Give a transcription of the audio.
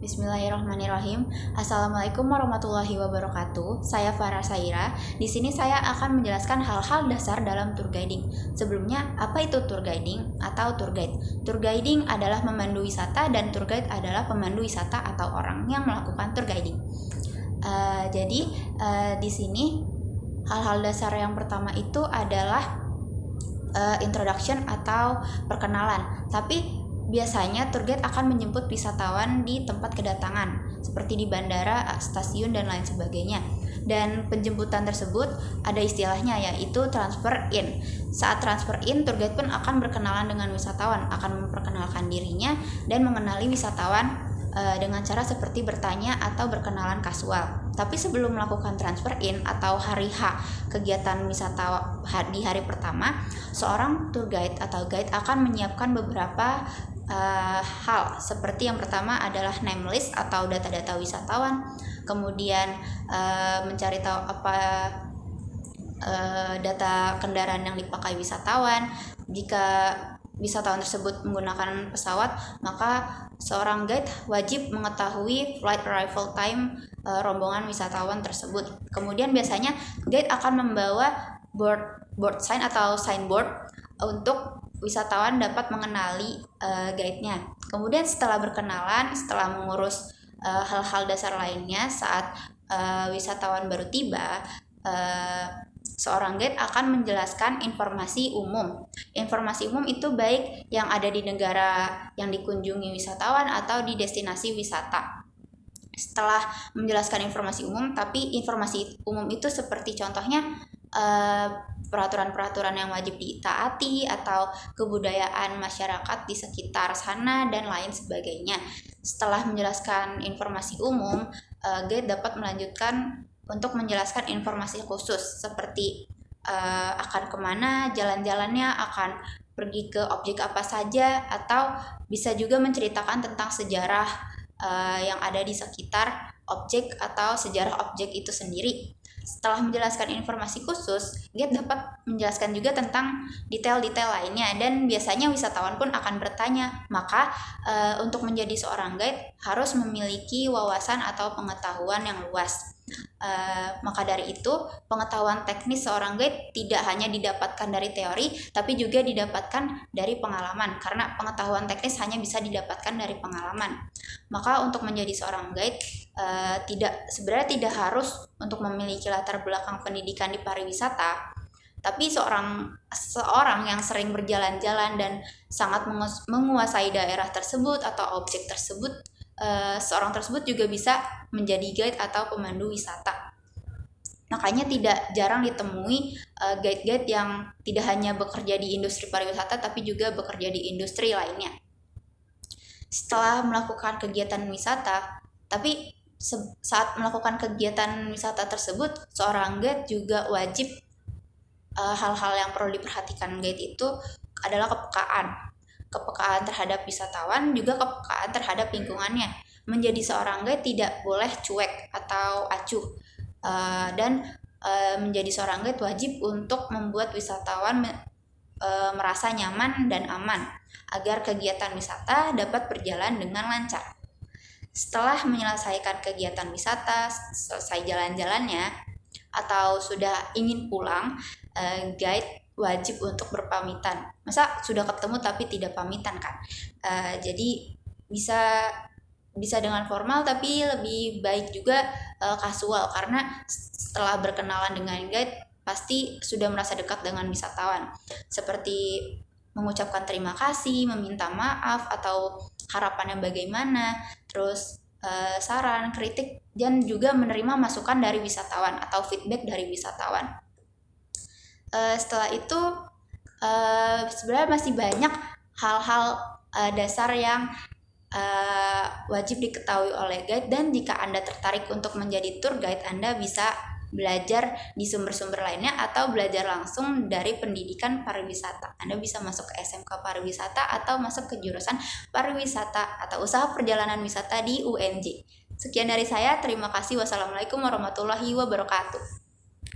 Bismillahirrahmanirrahim. Assalamualaikum warahmatullahi wabarakatuh. Saya Farah Saira. Di sini saya akan menjelaskan hal-hal dasar dalam tour guiding. Sebelumnya, apa itu tour guiding atau tour guide? Tour guiding adalah pemandu wisata dan tour guide adalah pemandu wisata atau orang yang melakukan tour guiding. Di sini hal-hal dasar yang pertama itu adalah introduction atau perkenalan. Tapi biasanya tour guide akan menjemput wisatawan di tempat kedatangan, seperti di bandara, stasiun, dan lain sebagainya. Dan penjemputan tersebut ada istilahnya, yaitu transfer in. Saat transfer in, tour guide pun akan berkenalan dengan wisatawan, akan memperkenalkan dirinya dan mengenali wisatawan dengan cara seperti bertanya atau berkenalan kasual. Tapi sebelum melakukan transfer in atau hari H kegiatan wisata di hari pertama, seorang tour guide atau guide akan menyiapkan beberapa hal, seperti yang pertama adalah name list atau data-data wisatawan, kemudian mencari tahu apa data kendaraan yang dipakai wisatawan. Jika wisatawan tersebut menggunakan pesawat, maka seorang guide wajib mengetahui flight arrival time rombongan wisatawan tersebut. Kemudian biasanya guide akan membawa board sign atau signboard untuk wisatawan dapat mengenali guide-nya. Kemudian setelah berkenalan, setelah mengurus hal-hal dasar lainnya, saat wisatawan baru tiba, seorang guide akan menjelaskan informasi umum. Informasi umum itu baik yang ada di negara yang dikunjungi wisatawan atau di destinasi wisata. Setelah menjelaskan informasi umum, tapi informasi umum itu seperti contohnya peraturan-peraturan yang wajib ditaati atau kebudayaan masyarakat di sekitar sana dan lain sebagainya. Setelah menjelaskan informasi umum, guide dapat melanjutkan untuk menjelaskan informasi khusus seperti akan kemana, jalan-jalannya, akan pergi ke objek apa saja, atau bisa juga menceritakan tentang sejarah yang ada di sekitar objek atau sejarah objek itu sendiri. Setelah menjelaskan informasi khusus, guide dapat menjelaskan juga tentang detail-detail lainnya, dan biasanya wisatawan pun akan bertanya. Maka untuk menjadi seorang guide harus memiliki wawasan atau pengetahuan yang luas. Maka dari itu, pengetahuan teknis seorang guide tidak hanya didapatkan dari teori, tapi juga didapatkan dari pengalaman, karena pengetahuan teknis hanya bisa didapatkan dari pengalaman. Maka untuk menjadi seorang guide sebenarnya tidak harus untuk memiliki latar belakang pendidikan di pariwisata, tapi seorang yang sering berjalan-jalan dan sangat menguasai daerah tersebut atau objek tersebut, seorang tersebut juga bisa menjadi guide atau pemandu wisata. Makanya tidak jarang ditemui guide-guide yang tidak hanya bekerja di industri pariwisata, tapi juga bekerja di industri lainnya. Setelah melakukan kegiatan wisata, tapi saat melakukan kegiatan wisata tersebut, seorang guide juga wajib hal-hal yang perlu diperhatikan guide itu adalah kepekaan terhadap wisatawan, juga kepekaan terhadap lingkungannya. Menjadi seorang guide tidak boleh cuek atau acuh, dan menjadi seorang guide wajib untuk membuat wisatawan merasa nyaman dan aman agar kegiatan wisata dapat berjalan dengan lancar. Setelah menyelesaikan kegiatan wisata, selesai jalan-jalannya, atau sudah ingin pulang, guide wajib untuk berpamitan. Masa sudah ketemu tapi tidak pamitan kan? Jadi bisa dengan formal, tapi lebih baik juga kasual, karena setelah berkenalan dengan guide pasti sudah merasa dekat dengan wisatawan, seperti mengucapkan terima kasih, meminta maaf atau harapannya bagaimana, terus saran, kritik, dan juga menerima masukan dari wisatawan atau feedback dari wisatawan. Setelah itu sebenarnya masih banyak hal-hal dasar yang wajib diketahui oleh guide, dan jika Anda tertarik untuk menjadi tour guide, Anda bisa belajar di sumber-sumber lainnya atau belajar langsung dari pendidikan pariwisata. Anda bisa masuk ke SMK pariwisata atau masuk ke jurusan pariwisata atau usaha perjalanan wisata di UNJ. Sekian dari saya, terima kasih. Wassalamualaikum warahmatullahi wabarakatuh.